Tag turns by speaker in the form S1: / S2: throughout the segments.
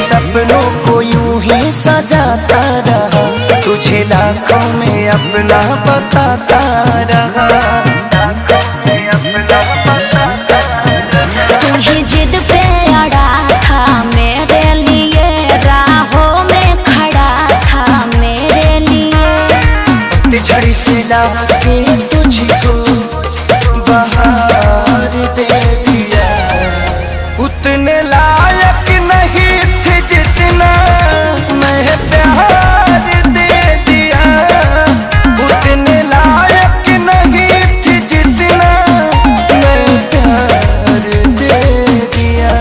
S1: सपनों को यूं ही सजाता रहा, तुझे लाखों में अपना बताता रहा।
S2: तू ही जिद पे अड़ा था मेरे लिए, राहों में खड़ा था मेरे लिए।
S1: झड़ी से लाके तुझको बहार दे दिया, उतने लायक नहीं थे जितना मैं प्यार दे दिया। उतने लायक नहीं थे जितना मैं प्यार दे दिया।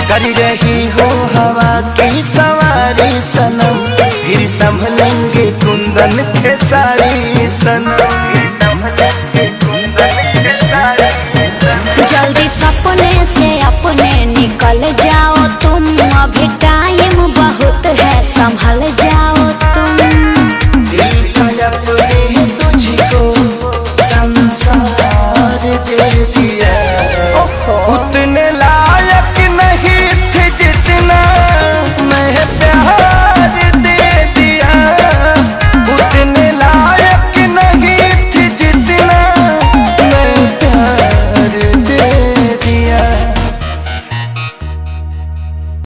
S1: कर रही हो हवा की सवारी सनम, फिर संभलेंगे कुंदन के सारे।